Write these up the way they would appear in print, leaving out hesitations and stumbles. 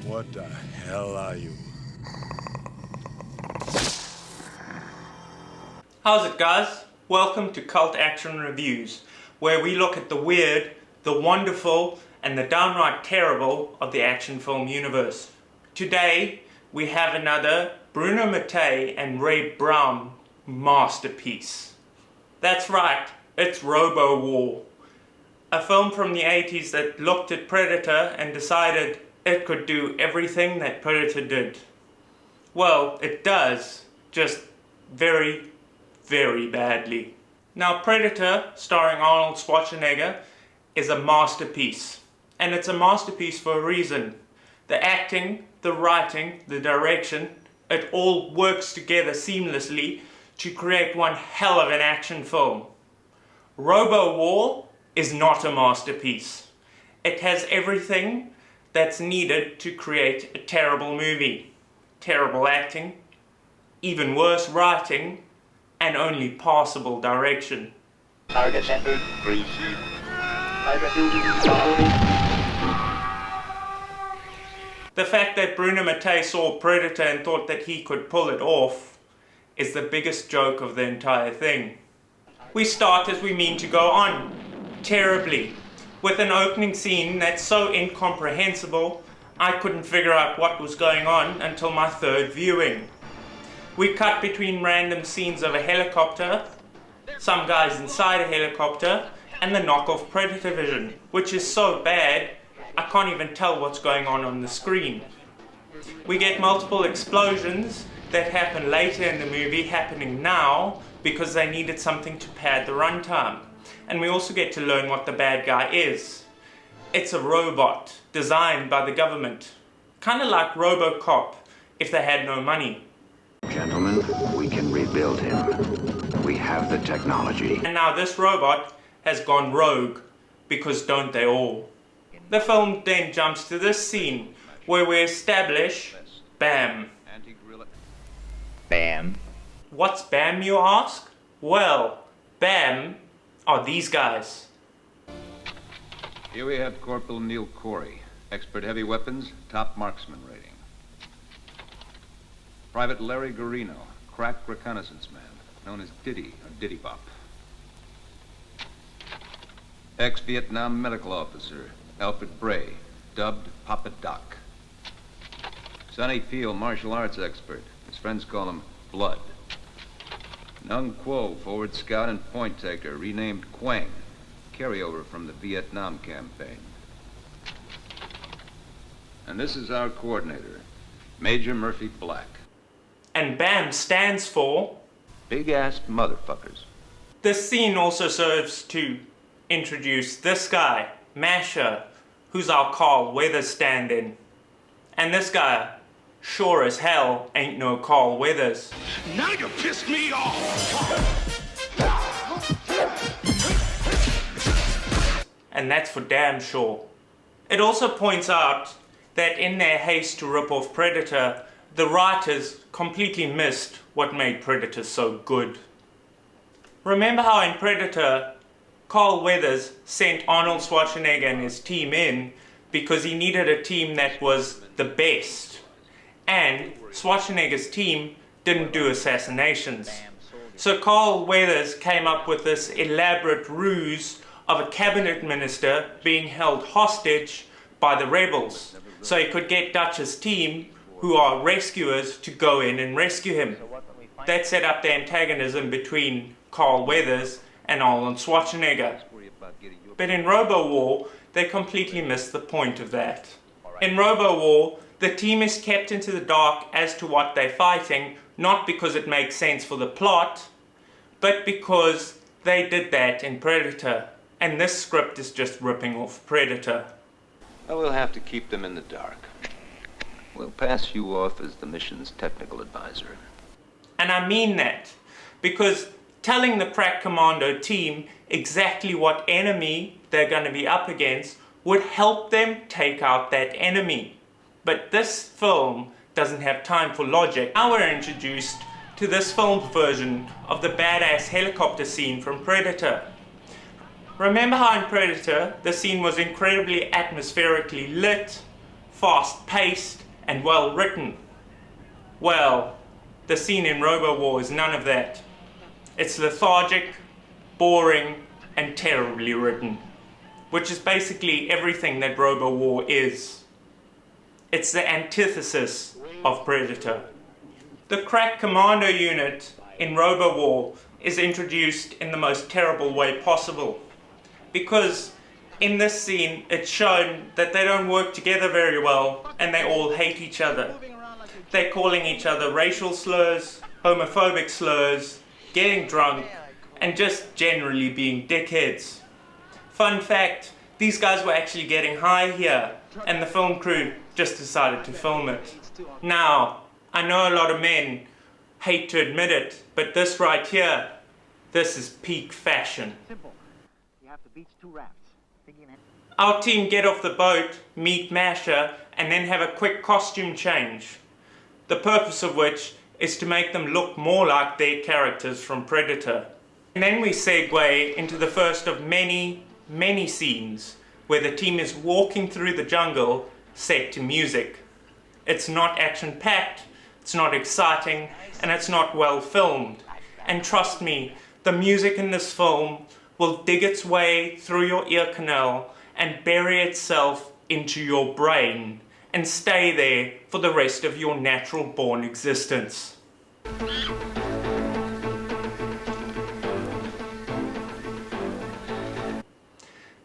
What the hell are you? How's it, guys? Welcome to Cult Action Reviews, where we look at the weird, the wonderful, and the downright terrible of the action film universe. Today, we have another Bruno Mattei and Reb Brown masterpiece. That's right, it's Robowar. A film from the 80s that looked at Predator and decided it could do everything that Predator did. Well, it does, just very, very badly. Now, Predator, starring Arnold Schwarzenegger, is a masterpiece. And it's a masterpiece for a reason. The acting, the writing, the direction, it all works together seamlessly to create one hell of an action film. Robowar is not a masterpiece. It has everything that's needed to create a terrible movie. Terrible acting, even worse writing, and only passable direction. Target center, 3. The fact that Bruno Mattei saw Predator and thought that he could pull it off is the biggest joke of the entire thing. We start as we mean to go on, terribly, with an opening scene that's so incomprehensible I couldn't figure out what was going on until my third viewing. We cut between random scenes of a helicopter, some guys inside a helicopter, and the knockoff Predator vision, which is so bad I can't even tell what's going on the screen. We get multiple explosions that happen later in the movie happening now because they needed something to pad the runtime. And we also get to learn what the bad guy is. It's a robot designed by the government, kind of like RoboCop if they had no money. Gentlemen, we can rebuild him. We have the technology. And now this robot has gone rogue, because don't they all? The film then jumps to this scene where we establish BAM. Bam. What's BAM, you ask? Well, BAM are these guys. Here we have Corporal Neil Corey, expert heavy weapons, top marksman rating. Private Larry Garino, crack reconnaissance man, known as Diddy or Diddy Bop. Ex-Vietnam medical officer, Alfred Bray, dubbed Papa Doc. Sonny Peel, martial arts expert. His friends call him Blood. Nung Quo, forward scout and point taker, renamed Quang, carryover from the Vietnam campaign. And this is our coordinator, Major Murphy Black. And BAM stands for... Big-ass motherfuckers. This scene also serves to introduce this guy, Masher, who's our Carl Weathers stand-in. And this guy, sure as hell, ain't no Carl Weathers. Now you pissed me off! And that's for damn sure. It also points out that in their haste to rip off Predator, the writers completely missed what made Predator so good. Remember how in Predator, Carl Weathers sent Arnold Schwarzenegger and his team in because he needed a team that was the best. And Schwarzenegger's team didn't do assassinations. So Carl Weathers came up with this elaborate ruse of a cabinet minister being held hostage by the rebels. So he could get Dutch's team, who are rescuers, to go in and rescue him. That set up the antagonism between Carl Weathers and Arnold Schwarzenegger. But in Robowar, they completely missed the point of that. In Robowar, the team is kept into the dark as to what they're fighting, not because it makes sense for the plot, but because they did that in Predator. And this script is just ripping off Predator. Well, we'll have to keep them in the dark. We'll pass you off as the mission's technical advisor. And I mean that, because telling the crack commando team exactly what enemy they're going to be up against would help them take out that enemy. But this film doesn't have time for logic. Now we're introduced to this film's version of the badass helicopter scene from Predator. Remember how in Predator the scene was incredibly atmospherically lit, fast-paced, and well-written. Well, the scene in Robowar is none of that. It's lethargic, boring, and terribly written, which is basically everything that Robowar is. It's the antithesis of Predator. The crack commando unit in Robowar is introduced in the most terrible way possible, because in this scene it's shown that they don't work together very well and they all hate each other. They're calling each other racial slurs, homophobic slurs, getting drunk, and just generally being dickheads. Fun fact, these guys were actually getting high here, and the film crew just decided to film it. Now, I know a lot of men hate to admit it, but this right here, this is peak fashion. Simple. You have to beach 2 rafts. Our team get off the boat, meet Masher, and then have a quick costume change. The purpose of which is to make them look more like their characters from Predator. And then we segue into the first of many, many scenes where the team is walking through the jungle set to music. It's not action-packed, it's not exciting, and it's not well filmed. And trust me, the music in this film will dig its way through your ear canal and bury itself into your brain and stay there for the rest of your natural-born existence.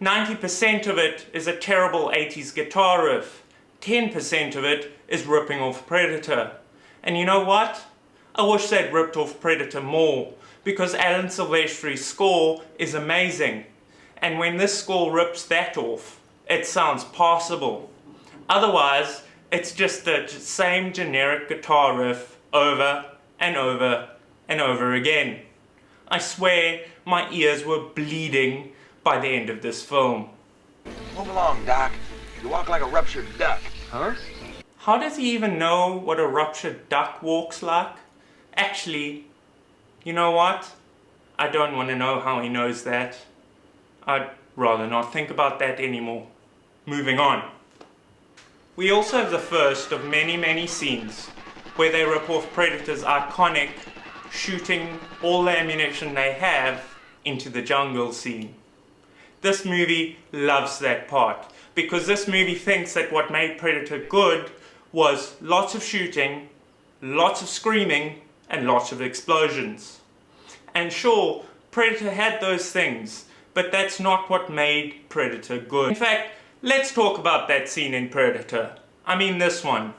90% of it is a terrible 80s guitar riff. 10% of it is ripping off Predator. And you know what? I wish they'd ripped off Predator more, because Alan Silvestri's score is amazing. And when this score rips that off, it sounds passable. Otherwise, it's just the same generic guitar riff over and over and over again. I swear my ears were bleeding by the end of this film. Move along, Doc. You walk like a ruptured duck. Huh? How does he even know what a ruptured duck walks like? Actually, you know what? I don't want to know how he knows that. I'd rather not think about that anymore. Moving on. We also have the first of many, many scenes where they rip off Predator's iconic shooting all the ammunition they have into the jungle scene. This movie loves that part, because this movie thinks that what made Predator good was lots of shooting, lots of screaming, and lots of explosions. And sure, Predator had those things, but that's not what made Predator good. In fact, let's talk about that scene in Predator. I mean this one.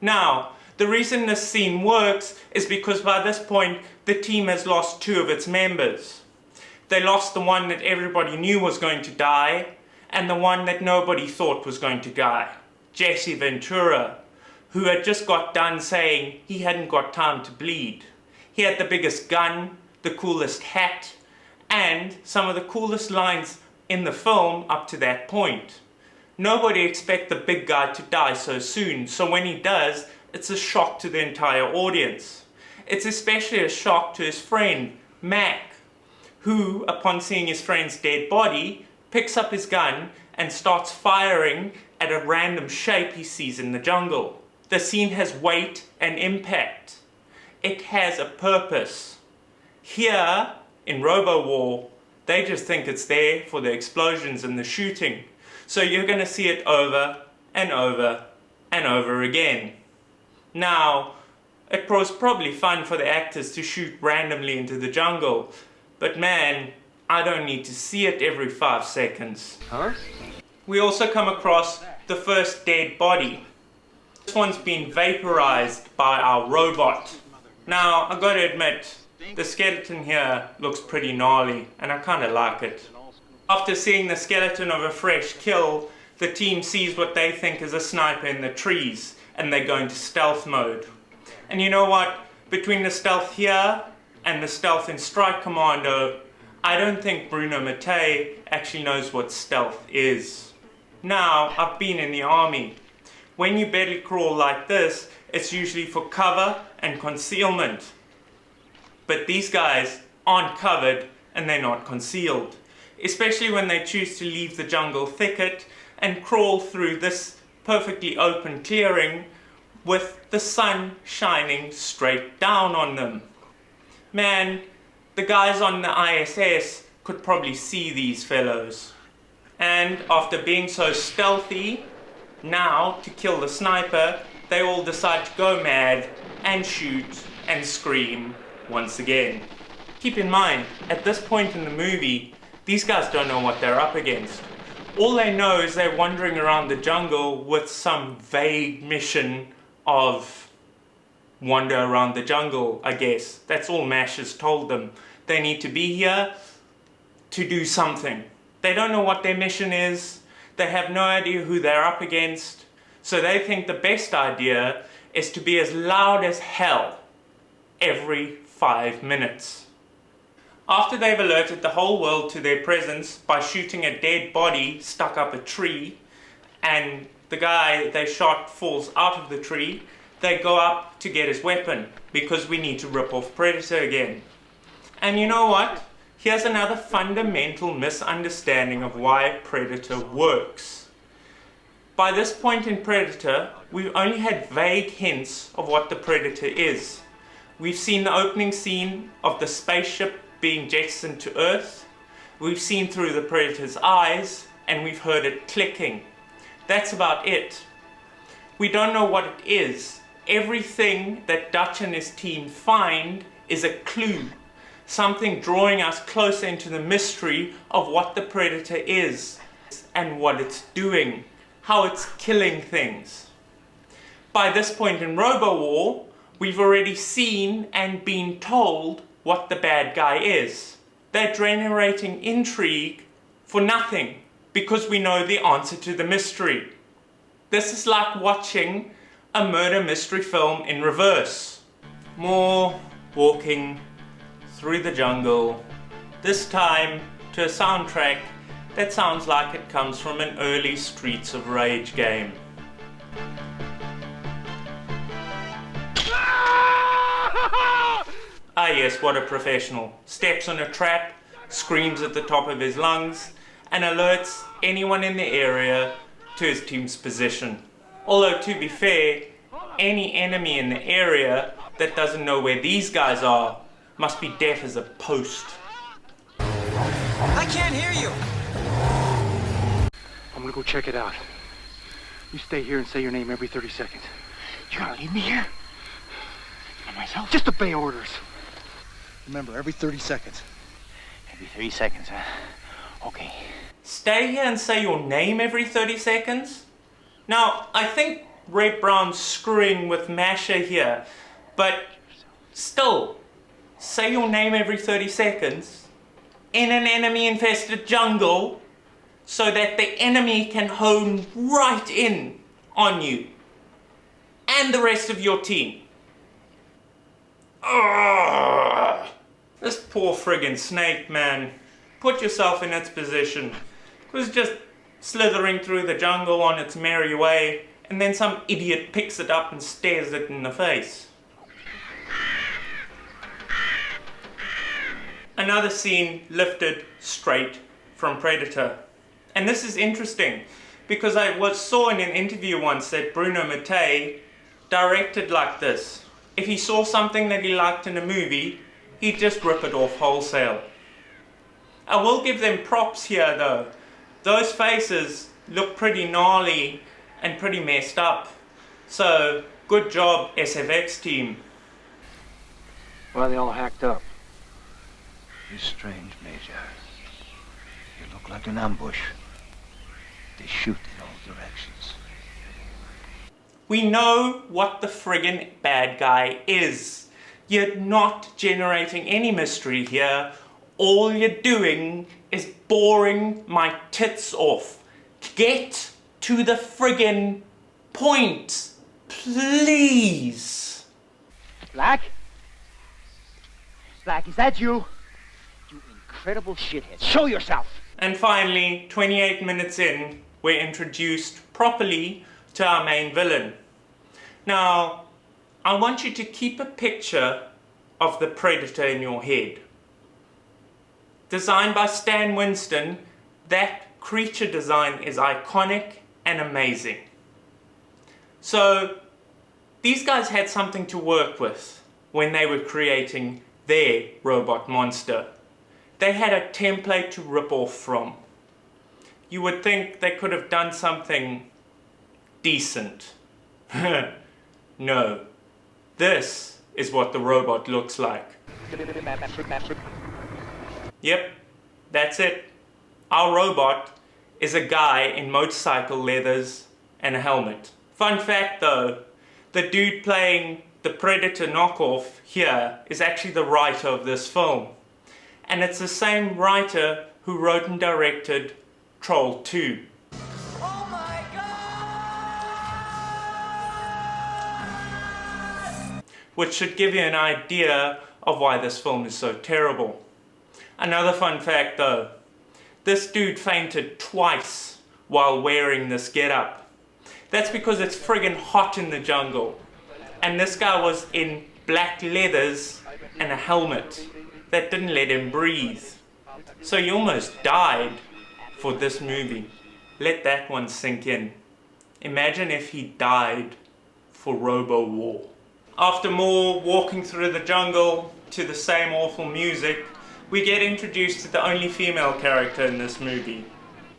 Now, the reason this scene works is because by this point, the team has lost 2 of its members. They lost the one that everybody knew was going to die, and the one that nobody thought was going to die, Jesse Ventura, who had just got done saying he hadn't got time to bleed. He had the biggest gun, the coolest hat, and some of the coolest lines in the film up to that point. Nobody expects the big guy to die so soon, so when he does, it's a shock to the entire audience. It's especially a shock to his friend, Mac, who, upon seeing his friend's dead body, picks up his gun and starts firing at a random shape he sees in the jungle. The scene has weight and impact. It has a purpose. Here, in Robowar, they just think it's there for the explosions and the shooting. So you're going to see it over and over and over again. Now, it was probably fun for the actors to shoot randomly into the jungle, but man, I don't need to see it every 5 seconds. Huh? We also come across the first dead body. This one's been vaporized by our robot. Now, I gotta admit, the skeleton here looks pretty gnarly, and I kinda like it. After seeing the skeleton of a fresh kill, the team sees what they think is a sniper in the trees, and they go into stealth mode. And you know what? Between the stealth here and the stealth in Strike Commando, I don't think Bruno Mattei actually knows what stealth is. Now, I've been in the army. When you belly crawl like this, it's usually for cover and concealment. But these guys aren't covered and they're not concealed, especially when they choose to leave the jungle thicket and crawl through this perfectly open clearing with the sun shining straight down on them. Man, the guys on the ISS could probably see these fellows. And after being so stealthy, now to kill the sniper, they all decide to go mad and shoot and scream once again. Keep in mind, at this point in the movie, these guys don't know what they're up against. All they know is they're wandering around the jungle with some vague mission of wander around the jungle, I guess. That's all MASH has told them. They need to be here to do something. They don't know what their mission is. They have no idea who they're up against. So they think the best idea is to be as loud as hell every 5 minutes. After they've alerted the whole world to their presence by shooting a dead body stuck up a tree, and the guy they shot falls out of the tree, they go up to get his weapon, because we need to rip off Predator again. And you know what? Here's another fundamental misunderstanding of why Predator works. By this point in Predator, we've only had vague hints of what the Predator is. We've seen the opening scene of the spaceship being jettisoned to Earth. We've seen through the Predator's eyes, and we've heard it clicking. That's about it. We don't know what it is. Everything that Dutch and his team find is a clue. Something drawing us closer into the mystery of what the Predator is and what it's doing, how it's killing things. By this point in Robowar, we've already seen and been told what the bad guy is. They're generating intrigue for nothing because we know the answer to the mystery. This is like watching a murder mystery film in reverse. More walking through the jungle, this time to a soundtrack that sounds like it comes from an early Streets of Rage game. Ah yes, what a professional. Steps on a trap, screams at the top of his lungs, and alerts anyone in the area to his team's position. Although, to be fair, any enemy in the area that doesn't know where these guys are must be deaf as a post. I can't hear you! I'm gonna go check it out. You stay here and say your name every 30 seconds. You're gonna leave me here? By myself? Just obey orders. Remember, every 30 seconds. Every 30 seconds, huh? Okay. Stay here and say your name every 30 seconds? Now, I think Reb Brown's screwing with Masher here, but still, say your name every 30 seconds in an enemy-infested jungle so that the enemy can hone right in on you and the rest of your team. Ugh. This poor friggin' snake, man. Put yourself in its position. It was just slithering through the jungle on its merry way, and then some idiot picks it up and stares it in the face. Another scene lifted straight from Predator. And this is interesting, because I saw in an interview once that Bruno Mattei directed like this. If he saw something that he liked in a movie, he'd just rip it off wholesale. I will give them props here though. Those faces look pretty gnarly and pretty messed up. So, good job SFX team. Why are they all hacked up? You're strange, Major. You look like an ambush. They shoot in all directions. We know what the friggin' bad guy is. You're not generating any mystery here. All you're doing is boring my tits off. Get to the friggin' point, please. Black? Black, is that you? You incredible shithead. Show yourself! And finally, 28 minutes in, we're introduced properly to our main villain. Now, I want you to keep a picture of the Predator in your head. Designed by Stan Winston, that creature design is iconic and amazing. So, these guys had something to work with when they were creating their robot monster. They had a template to rip off from. You would think they could have done something decent. No. This is what the robot looks like. Yep, that's it. Our robot is a guy in motorcycle leathers and a helmet. Fun fact though, the dude playing the Predator knockoff here is actually the writer of this film. And it's the same writer who wrote and directed Troll 2. Oh my God! Which should give you an idea of why this film is so terrible. Another fun fact though, this dude fainted twice while wearing this getup. That's because it's friggin' hot in the jungle. And this guy was in black leathers and a helmet that didn't let him breathe. So he almost died for this movie. Let that one sink in. Imagine if he died for Robowar. After more walking through the jungle to the same awful music, we get introduced to the only female character in this movie,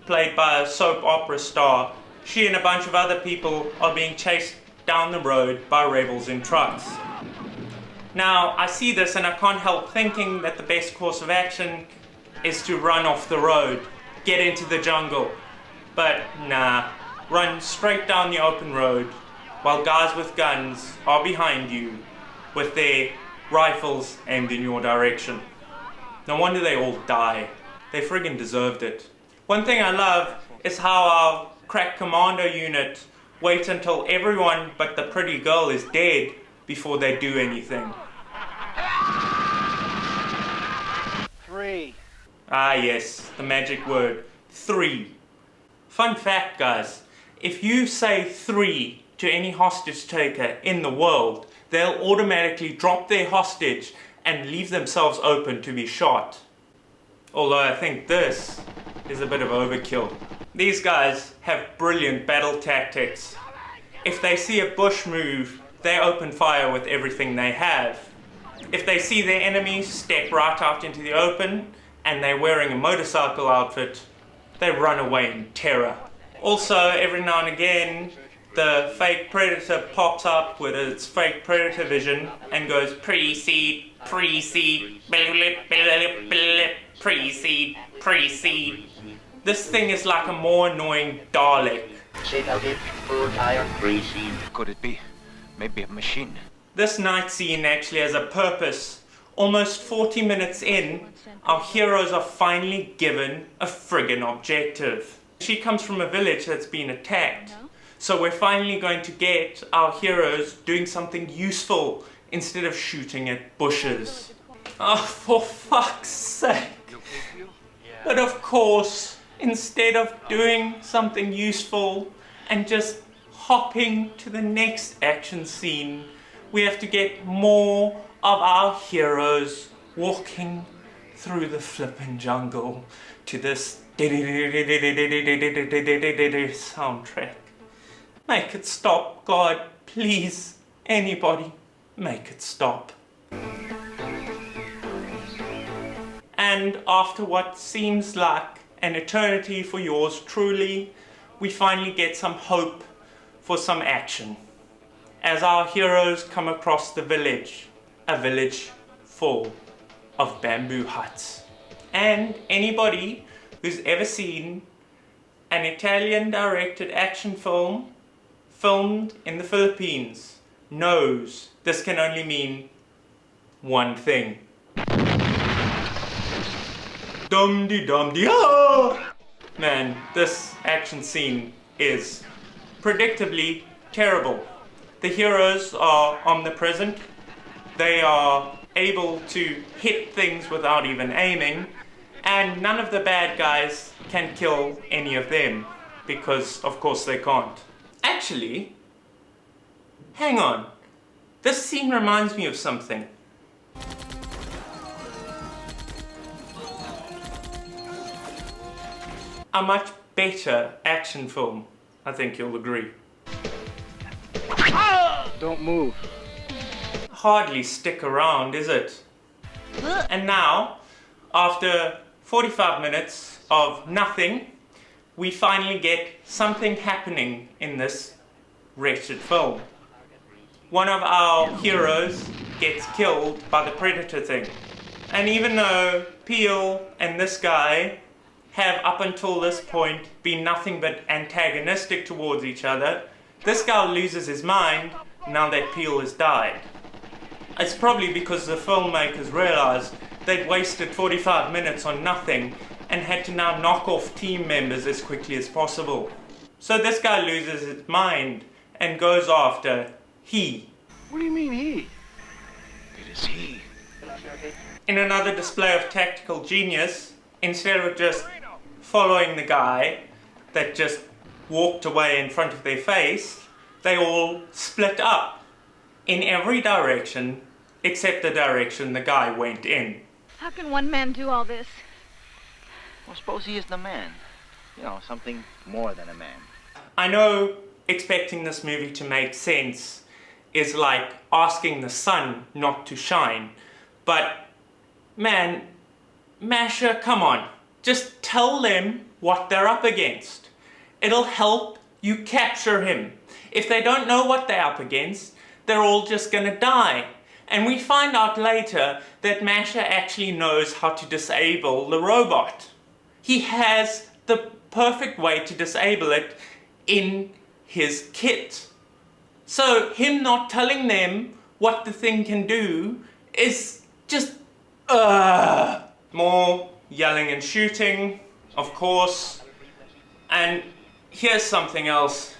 played by a soap opera star. She and a bunch of other people are being chased down the road by rebels in trucks. Now, I see this and I can't help thinking that the best course of action is to run off the road, get into the jungle. But nah, run straight down the open road while guys with guns are behind you with their rifles aimed in your direction. No wonder they all die. They friggin' deserved it. One thing I love is how our crack commando unit wait until everyone but the pretty girl is dead before they do anything. 3. Ah yes, the magic word, 3. Fun fact guys, if you say 3 to any hostage taker in the world, they'll automatically drop their hostage and leave themselves open to be shot. Although I think this is a bit of overkill. These guys have brilliant battle tactics. If they see a bush move, they open fire with everything they have. If they see their enemies step right out into the open and they're wearing a motorcycle outfit, they run away in terror. Also, every now and again, the fake predator pops up with its fake predator vision and goes pre-seed, pre-seed, pre-seed, pre-seed. This thing is like a more annoying Dalek. Could it be? Maybe a machine. This night scene actually has a purpose. Almost 40 minutes in, our heroes are finally given a friggin' objective. She comes from a village that's been attacked. So we're finally going to get our heroes doing something useful instead of shooting at bushes. Oh, for fuck's sake. But of course, instead of doing something useful and just hopping to the next action scene, we have to get more of our heroes walking through the flippin' jungle to this soundtrack. Make it stop, God, please. Anybody, make it stop. And after what seems like an eternity for yours truly, we finally get some hope for some action. As our heroes come across the village, a village full of bamboo huts. And anybody who's ever seen an Italian-directed action film filmed in the Philippines knows this can only mean one thing. Dum-de-dum-de-ah! Man, this action scene is predictably terrible. The heroes are omnipresent. They are able to hit things without even aiming, and none of the bad guys can kill any of them. because of course they can't. Actually, hang on. This scene reminds me of something. A much better action film, I think you'll agree. Don't move. Hardly stick around, is it? And now, after 45 minutes of nothing, we finally get something happening in this wretched film. One of our heroes gets killed by the predator thing. And even though Peel and this guy have up until this point been nothing but antagonistic towards each other, this guy loses his mind now that Peel has died. It's probably because the filmmakers realized they'd wasted 45 minutes on nothing and had to now knock off team members as quickly as possible. So this guy loses his mind and goes after he. What do you mean he? It is he. In another display of tactical genius, instead of just following the guy that just walked away in front of their face, they all split up in every direction except the direction the guy went in. How can one man do all this? Well, suppose he is the man. You know, something more than a man. I know expecting this movie to make sense is like asking the sun not to shine, but man, Masha, come on, just tell them what they're up against. It'll help you capture him. If they don't know what they're up against, they're all just gonna die. And we find out later that Masha actually knows how to disable the robot. He has the perfect way to disable it in his kit. So him not telling them what the thing can do is just more yelling and shooting, of course. And here's something else.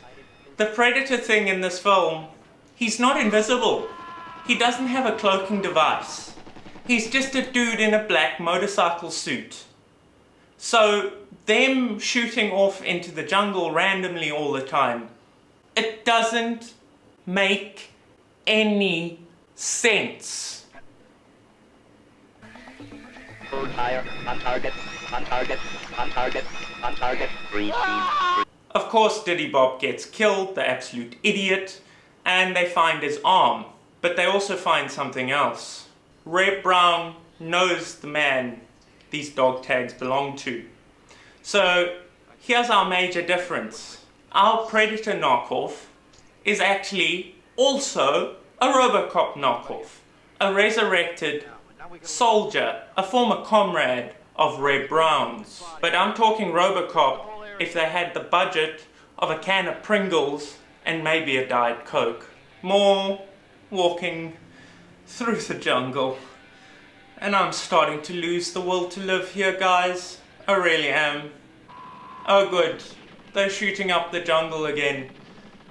The Predator thing in this film, he's not invisible. He doesn't have a cloaking device. He's just a dude in a black motorcycle suit. So them shooting off into the jungle randomly all the time, it doesn't make any sense. Fire, on target, on target, on target, on target, Of course Diddy Bob gets killed, the absolute idiot, and they find his arm. But they also find something else. Reb Brown knows the man these dog tags belong to. So here's our major difference. Our Predator knockoff is actually also a Robocop knockoff. A resurrected soldier, a former comrade of Reb Brown's. But I'm talking Robocop if they had the budget of a can of Pringles and maybe a Diet Coke. More walking through the jungle. And I'm starting to lose the will to live here, guys. I really am. Oh good, they're shooting up the jungle again.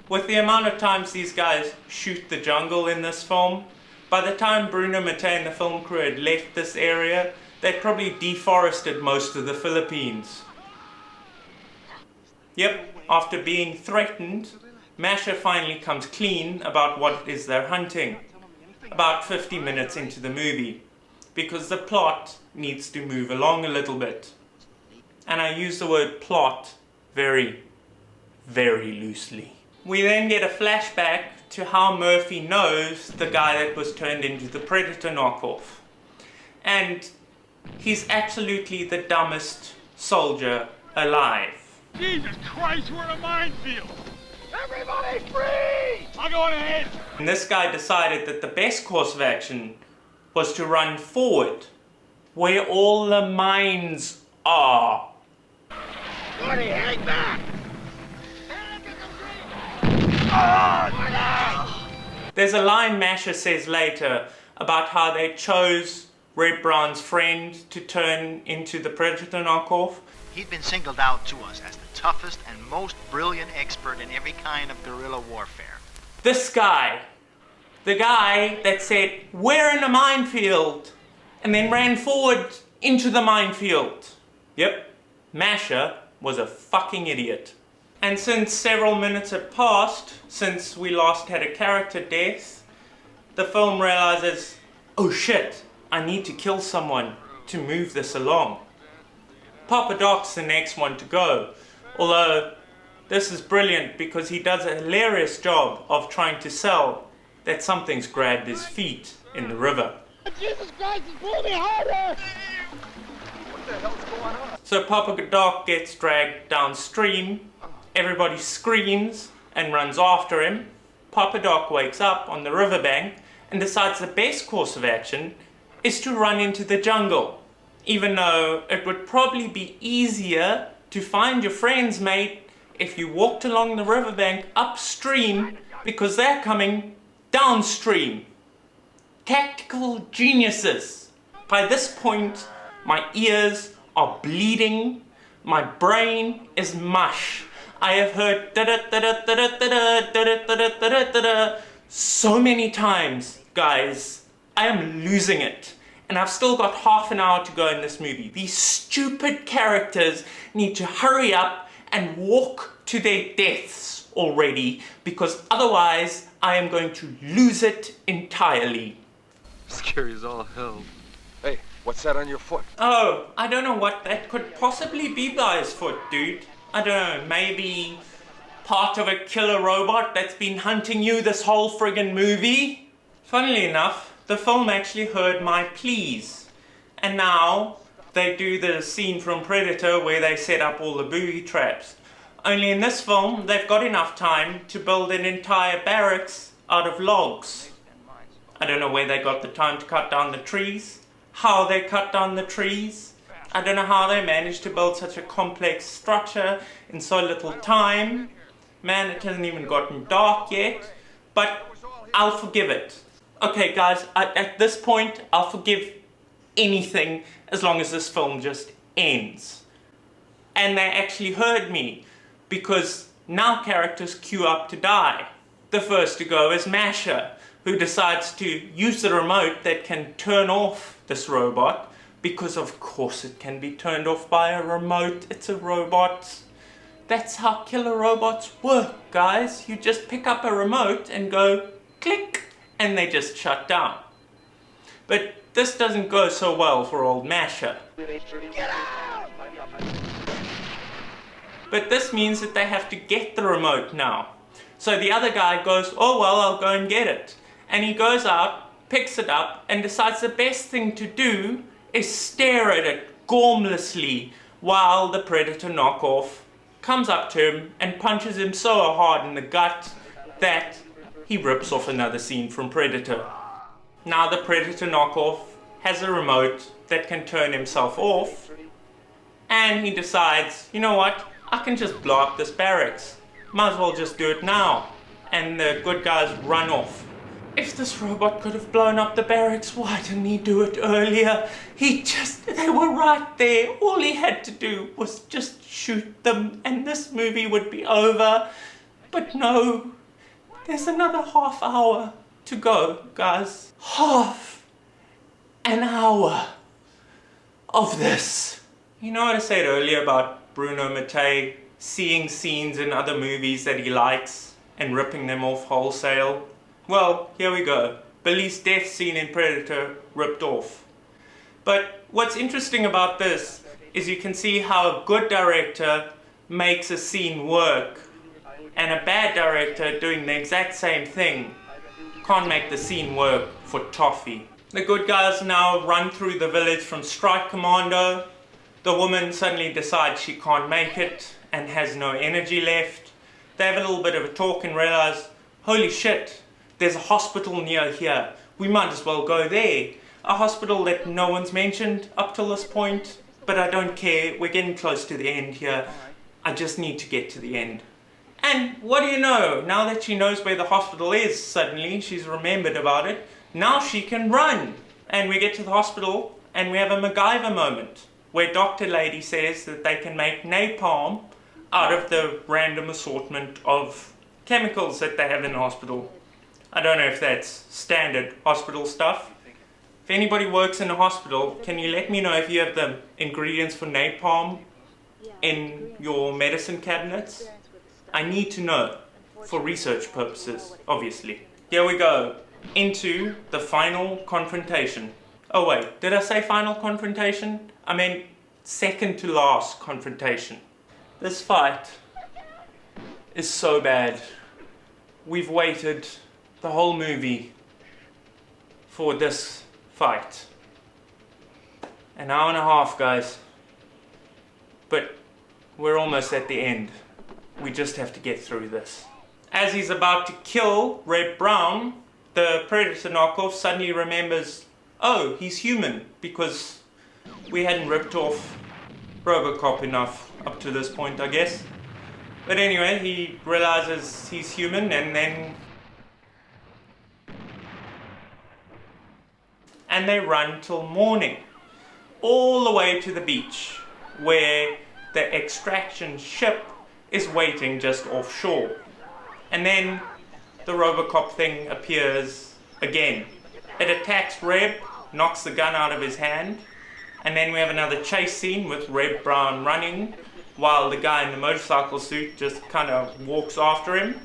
With the amount of times these guys shoot the jungle in this film, by the time Bruno Mattei and the film crew had left this area, they'd probably deforested most of the Philippines. Yep, after being threatened, Masha finally comes clean about what it is they're hunting, about 50 minutes into the movie, because the plot needs to move along a little bit. And I use the word plot very, very loosely. We then get a flashback to how Murphy knows the guy that was turned into the Predator knockoff. And he's absolutely the dumbest soldier alive. Jesus Christ, we're in a minefield! Everybody free! I'll go on ahead! And this guy decided that the best course of action was to run forward, where all the mines are. Gordy, hang back! There's a line Masha says later about how they chose Reb Brown's friend to turn into the Predator knockoff. He'd been singled out to us as the toughest and most brilliant expert in every kind of guerrilla warfare. This guy, the guy that said, "We're in a minefield," and then ran forward into the minefield. Yep, Masha was a fucking idiot. And since several minutes had passed since we last had a character death, the film realizes, oh shit, I need to kill someone to move this along. Papa Doc's the next one to go, although this is brilliant because he does a hilarious job of trying to sell that something's grabbed his feet in the river. Jesus Christ, it's pulling me harder! What the hell's going on? So Papa Doc gets dragged downstream, everybody screams and runs after him. Papa Doc wakes up on the riverbank and decides the best course of action is to run into the jungle, even though it would probably be easier to find your friends, mate, if you walked along the riverbank upstream because they're coming downstream. Tactical geniuses. By this point, my ears are bleeding, my brain is mush. I have heard so many times, guys. I am losing it. And I've still got half an hour to go in this movie. These stupid characters need to hurry up and walk to their deaths already, because otherwise I am going to lose it entirely. Scary as all hell. Hey, what's that on your foot? Oh, I don't know what that could possibly be by his foot, dude. I don't know, maybe part of a killer robot that's been hunting you this whole friggin' movie? Funnily enough, the film actually heard my pleas. And now they do the scene from Predator where they set up all the booby traps. Only in this film, they've got enough time to build an entire barracks out of logs. I don't know where they got the time to cut down the trees, how they cut down the trees. I don't know how they managed to build such a complex structure in so little time. Man, it hasn't even gotten dark yet, but I'll forgive it. Okay guys, at this point, I'll forgive anything as long as this film just ends. And they actually heard me, because now characters queue up to die. The first to go is Masha, who decides to use the remote that can turn off this robot, because of course it can be turned off by a remote, it's a robot. That's how killer robots work, guys. You just pick up a remote and go click, and they just shut down. But this doesn't go so well for old Masha. But this means that they have to get the remote now. So the other guy goes, oh well, I'll go and get it. And he goes out, picks it up, and decides the best thing to do is stare at it gormlessly while the Predator knockoff comes up to him and punches him so hard in the gut that he rips off another scene from Predator. Now the Predator knockoff has a remote that can turn himself off, and he decides, you know what, I can just blow up this barracks. Might as well just do it now. And the good guys run off. If this robot could have blown up the barracks, why didn't he do it earlier? They were right there. All he had to do was just shoot them and this movie would be over. But no, there's another half hour to go, guys. Half an hour of this. You know what I said earlier about Bruno Mattei seeing scenes in other movies that he likes and ripping them off wholesale? Well, here we go. Billy's death scene in Predator ripped off. But what's interesting about this is you can see how a good director makes a scene work, and a bad director doing the exact same thing can't make the scene work for toffee. The good guys now run through the village from Strike Commando. The woman suddenly decides she can't make it and has no energy left. They have a little bit of a talk and realize, holy shit, there's a hospital near here. We might as well go there. A hospital that no one's mentioned up till this point, but I don't care. We're getting close to the end here. I just need to get to the end. And what do you know? Now that she knows where the hospital is, suddenly she's remembered about it. Now she can run. And we get to the hospital and we have a MacGyver moment where Dr. Lady says that they can make napalm out of the random assortment of chemicals that they have in the hospital. I don't know if that's standard hospital stuff. If anybody works in a hospital, can you let me know if you have the ingredients for napalm in your medicine cabinets? I need to know for research purposes, obviously. Here we go, into the final confrontation. Oh wait, did I say final confrontation? I mean second to last confrontation. This fight is so bad. We've waited the whole movie for this fight. An hour and a half, guys. But we're almost at the end. We just have to get through this. As he's about to kill Reb Brown, the Predator knockoff suddenly remembers, oh, he's human, because we hadn't ripped off Robocop enough up to this point, I guess. But anyway, he realizes he's human, and then they run till morning, all the way to the beach, where the extraction ship is waiting just offshore. And then the Robocop thing appears again. It attacks Reb, knocks the gun out of his hand, and then we have another chase scene with Reb Brown running while the guy in the motorcycle suit just kind of walks after him.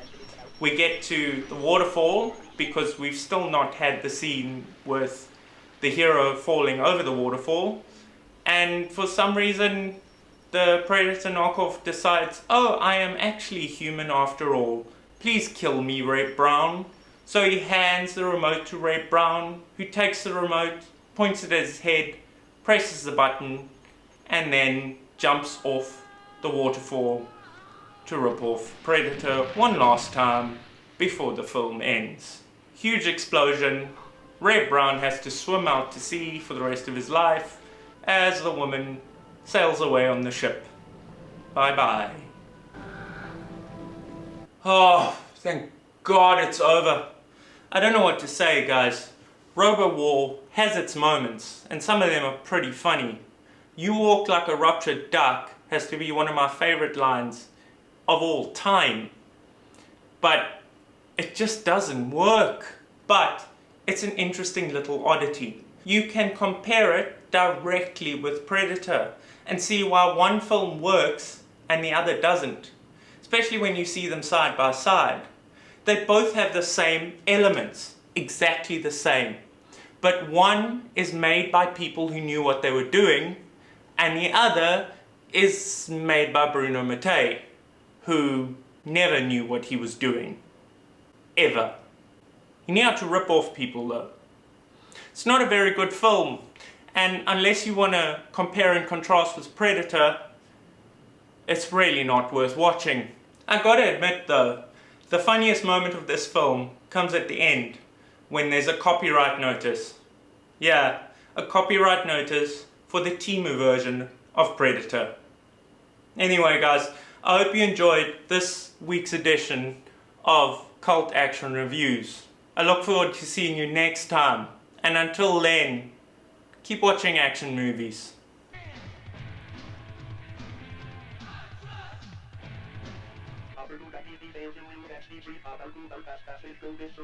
We get to the waterfall because we've still not had the scene with the hero falling over the waterfall, and for some reason the Predator knockoff decides, oh, I am actually human after all. Please kill me, Reb Brown. So he hands the remote to Reb Brown, who takes the remote, points it at his head, presses the button, and then jumps off the waterfall to rip off Predator one last time before the film ends. Huge explosion. Reb Brown has to swim out to sea for the rest of his life as the woman sails away on the ship. Bye bye. Oh, thank God it's over. I don't know what to say, guys. Robowar has its moments, and some of them are pretty funny. You walk like a ruptured duck has to be one of my favorite lines of all time. But it just doesn't work. But it's an interesting little oddity. You can compare it directly with Predator and see why one film works and the other doesn't. Especially when you see them side by side. They both have the same elements, exactly the same. But one is made by people who knew what they were doing, and the other is made by Bruno Mattei, who never knew what he was doing. Ever. He knew how to rip off people though. It's not a very good film, and unless you want to compare and contrast with Predator, it's really not worth watching. I gotta admit though, the funniest moment of this film comes at the end, when there's a copyright notice. Yeah, a copyright notice for the Temu version of Predator. Anyway guys, I hope you enjoyed this week's edition of Cult Action Reviews. I look forward to seeing you next time, and until then, keep watching action movies. Fails in you, that's the 3 5 2 5 5 5 6 go this so